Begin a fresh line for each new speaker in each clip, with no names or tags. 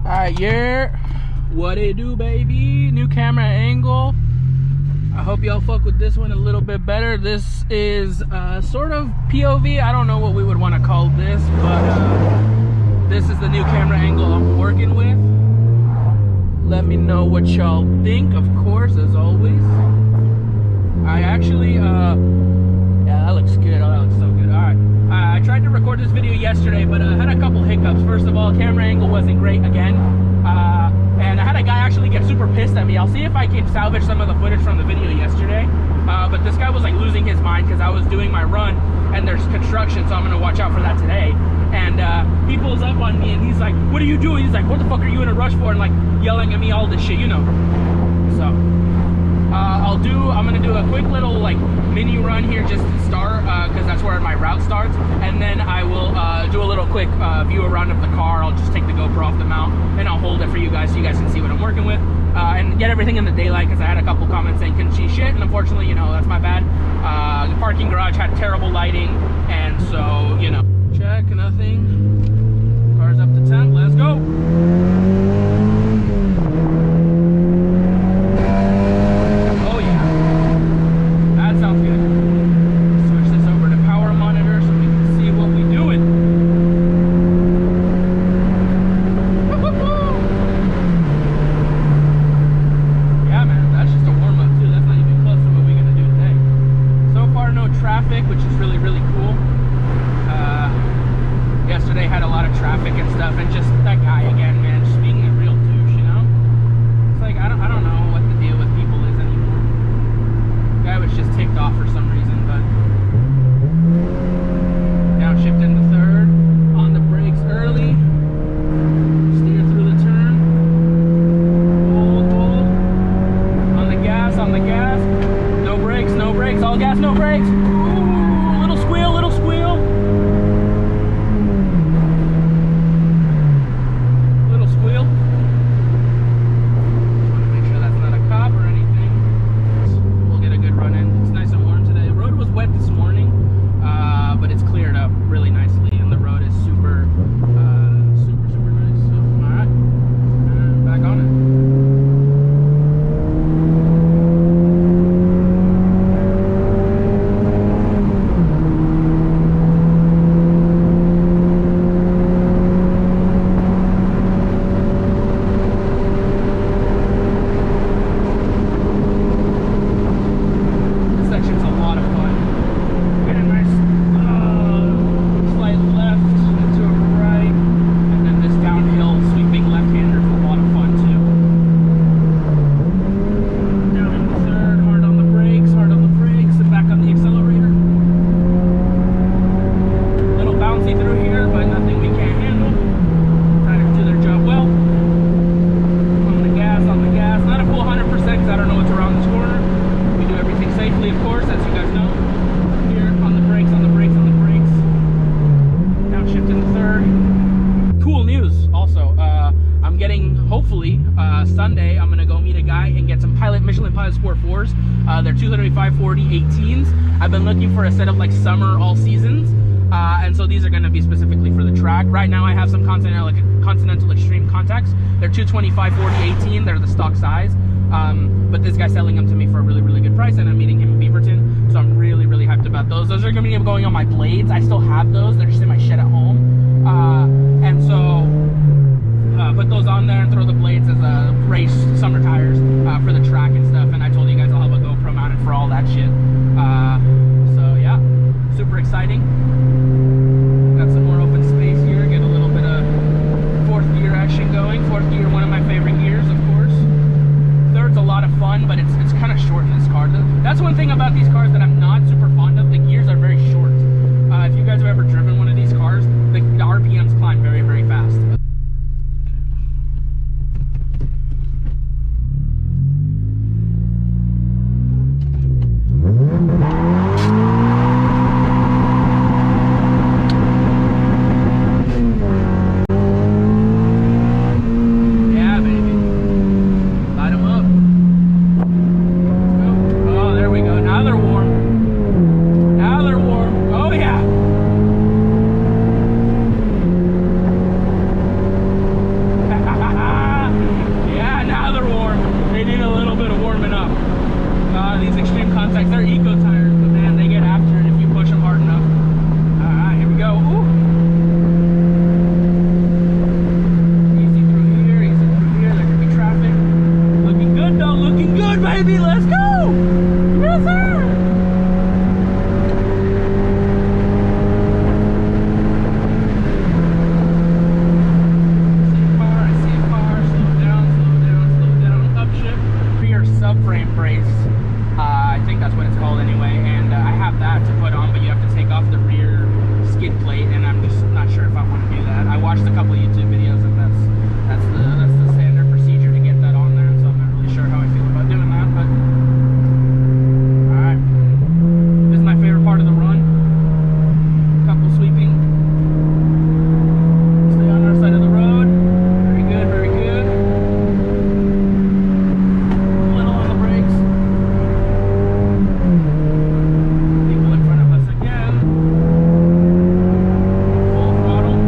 Alright, yeah. What it do, baby? New camera angle. I hope y'all fuck with this one a little bit better. This is sort of POV. I don't know what we would want to call this, but this is the new camera angle I'm working with. Let me know what y'all think, of course, as always. I actually, yeah, that looks good. Oh, that looks so good. Alright. I tried to record this video yesterday, but I had a couple hiccups. First of all, camera angle wasn't great again. And I had a guy actually get super pissed at me. I'll see if I can salvage some of the footage from the video yesterday. But this guy was like losing his mind because I was doing my run and there's construction, so I'm going to watch out for that today. And he pulls up on me and he's like, what are you doing? He's like, what the fuck are you in a rush for? And like yelling at me all this shit, you know. So I'm going to do a quick little like mini run here just to start because that's where my route starts. And then I will do a little quick view around of the car. I'll just take the GoPro off the mount and I'll hold it for you guys so you guys can see what I'm working with. And get everything in the daylight because I had a couple comments saying couldn't see shit, and unfortunately, you know, that's my bad. The parking garage had terrible lighting, and so, you know. Check, nothing. Car's up to temp, let's go. Oh yeah, that sounds good. Switch this over to power monitor so we can see what we're doing. Yeah, man, that's just a warm-up too. That's not even close to what we're gonna do today. So far, no traffic, which is really, really cool. Yesterday had a lot of traffic and stuff, and just that guy again, man, just being a real douche, you know? It's like, I don't know what the deal with people is anymore. The guy was just ticked off for some reason, but downshift into third, on the brakes early, steer through the turn, hold, on the gas, no brakes, all gas, no brakes. Ooh, little squeal. Sunday, I'm gonna go meet a guy and get some Michelin Pilot Sport 4s. They're 235 40 18s. I've been looking for a set of like summer all seasons, and so these are gonna be specifically for the track. Right now I have some Continental Extreme contacts. They're 225 40 18. They're the stock size, but this guy's selling them to me for a really, really good price, and I'm meeting him in Beaverton, so I'm really, really hyped about those. Those are gonna be going on my blades. I still have those. They're just in my shed at home, and so put those on there and throw the blades as race summer tires for the track and stuff. And I told you guys I'll have a GoPro mounted for all that shit. So yeah, super exciting. Got some more open space here. Get a little bit of fourth gear action going. Fourth gear, one of my favorite gears, of course. Third's a lot of fun, but it's kind of short in this car. That's one thing about these cars that I'm not super fond of. The gears are very short. If you guys have ever driven one of these cars, the RPMs climb very, very fast. YouTube videos that that's the standard procedure to get that on there. So I'm not really sure how I feel about doing that, but all right. This is my favorite part of the run. Couple sweeping. Stay on our side of the road. Very good, very good. A little on the brakes. People in front of us again. Full throttle.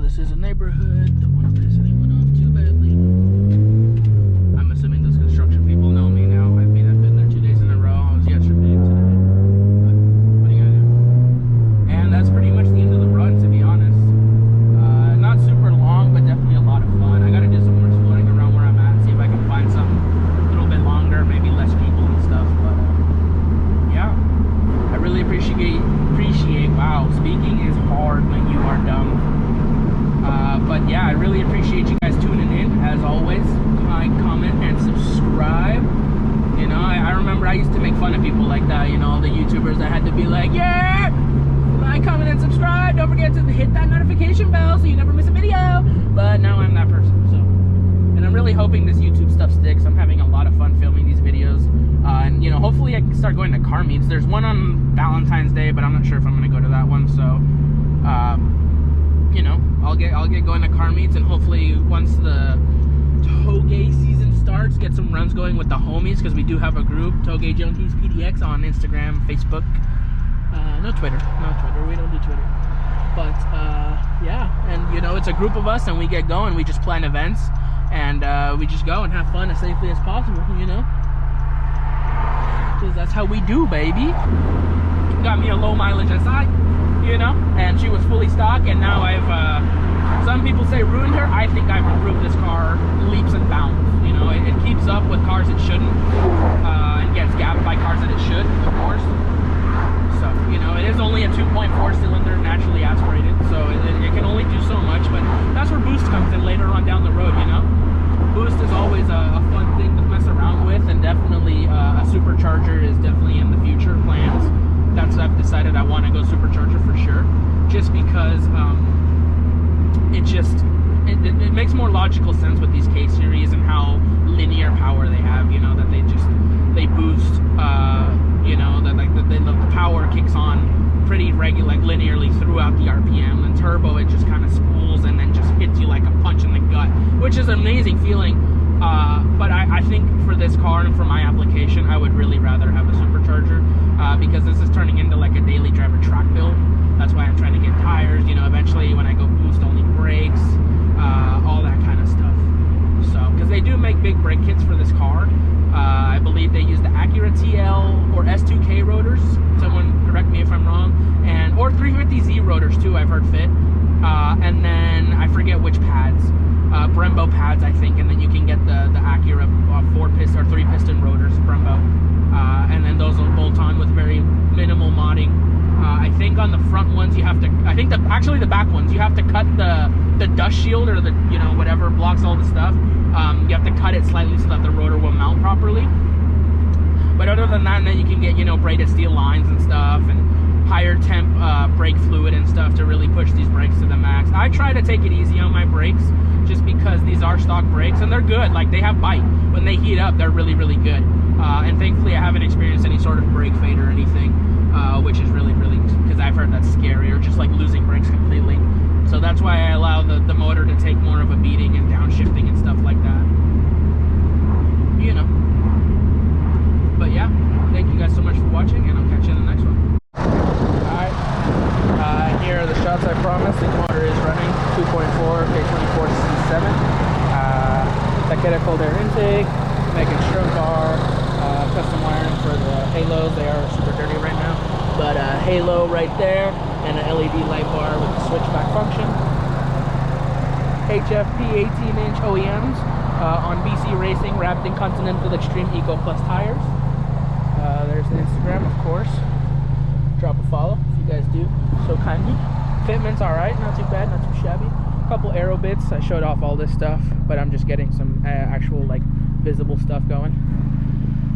This is a neighborhood. Don't want to piss anyone off too badly. I'm assuming those construction people know me now. I mean, I've been there 2 days in a row. I was yesterday and today. But what are you gonna do? And that's pretty much the end of the run, to be honest. Not super long, but definitely a lot of fun. I gotta do some more exploring around where I'm at, see if I can find something a little bit longer, maybe less people and stuff. But yeah, I really appreciate. Wow, speaking is hard when you are dumb. But yeah, I really appreciate you guys tuning in. As always, like, comment, and subscribe. You know, I remember I used to make fun of people like that, you know, the YouTubers that had to be like, yeah, like, comment, and subscribe. Don't forget to hit that notification bell so you never miss a video. But now I'm that person, so. And I'm really hoping this YouTube stuff sticks. I'm having a lot of fun filming these videos. And, you know, hopefully I can start going to car meets. There's one on Valentine's Day, but I'm not sure if I'm going to go to that one, so. You know, I'll get going to car meets, and hopefully once the Toge season starts, get some runs going with the homies, because we do have a group, Toge Junkies PDX, on Instagram, Facebook, no Twitter, we don't do Twitter, but yeah, and you know, it's a group of us, and we get going, we just plan events, and we just go and have fun as safely as possible, you know, because that's how we do, baby. Got me a low mileage SI, you know, and she was fully stock, and now I've some people say ruined her. I think I've improved this car leaps and bounds. You know, it keeps up with cars it shouldn't, and gets gapped by cars that it should, of course. So, you know, it is only a 2.4 cylinder, naturally aspirated, so it can only do so much, but that's where boost comes in later on down the road, you know. Boost is always a fun thing to mess around with, and definitely a supercharger is definitely in the future plans. That's I've decided I want to go supercharger for sure, just because it makes more logical sense with these K series and how linear power they have. You know, that they boost. You know, that like the power kicks on pretty regular, like linearly throughout the RPM. And turbo, it just kind of spools and then just hits you like a punch in the gut, which is an amazing feeling. But I think for this car and for my application, I would really rather have a supercharger, because this is turning into like a daily driver track build. That's why I'm trying to get tires, you know, eventually when I go boost only brakes, all that kind of stuff. So, because they do make big brake kits for this car. I believe they use the Acura TL or S2K rotors. Someone correct me if I'm wrong. Or 350Z rotors too, I've heard fit. And then I forget which pads. Brembo pads, I think, and then you can get the Acura 4-piston or 3-piston rotors, Brembo. And then those will bolt on with very minimal modding. I think on the front ones you have to, actually the back ones, you have to cut the dust shield or the, you know, whatever blocks all the stuff. You have to cut it slightly so that the rotor will mount properly. But other than that, then you can get, you know, braided steel lines and stuff, and higher temp brake fluid and stuff to really push these brakes to the max. I try to take it easy on my brakes just because these are stock brakes and they're good. Like, they have bite. When they heat up, they're really, really good. And thankfully I haven't experienced any sort of brake fade or anything, which is really, because I've heard that's scary, or just like losing brakes completely. So that's why I allow the motor to take more of a beating and downshifting and stuff like that. You know. But yeah, thank you guys so much for watching, and I'll catch you in the next one. Alright, here are the shots I promised. The motor is running 2.4 K24C7. Taquera cold air intake, Megan stroke bar, custom wiring for the halos. They are super dirty right now. But halo right there, and an LED light bar with the switchback function. HFP 18-inch OEMs on BC Racing, wrapped in Continental Extreme Eco Plus tires. There's the Instagram, of course. Drop a follow if you guys do so kindly. Fitment's alright, not too bad, not too shabby. Couple aero bits. I showed off all this stuff, but I'm just getting some actual like visible stuff going.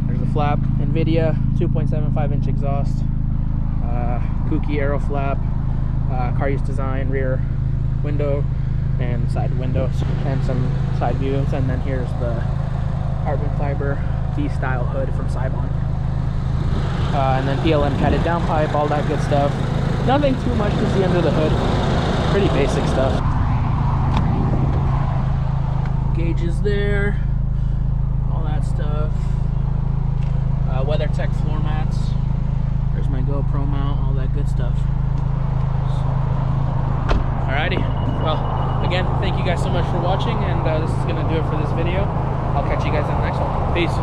There's the flap, NVIDIA 2.75-inch exhaust, kooky aero flap, car use design, rear window and side windows, and some side views. And then here's the carbon fiber V-style hood from Cybon. And then PLM catted downpipe, all that good stuff. Nothing too much to see under the hood. Pretty basic stuff. Gauges there, all that stuff. WeatherTech floor mats. There's my GoPro mount, all that good stuff. Alrighty. Well, again, thank you guys so much for watching, and this is gonna do it for this video. I'll catch you guys in the next one. Peace.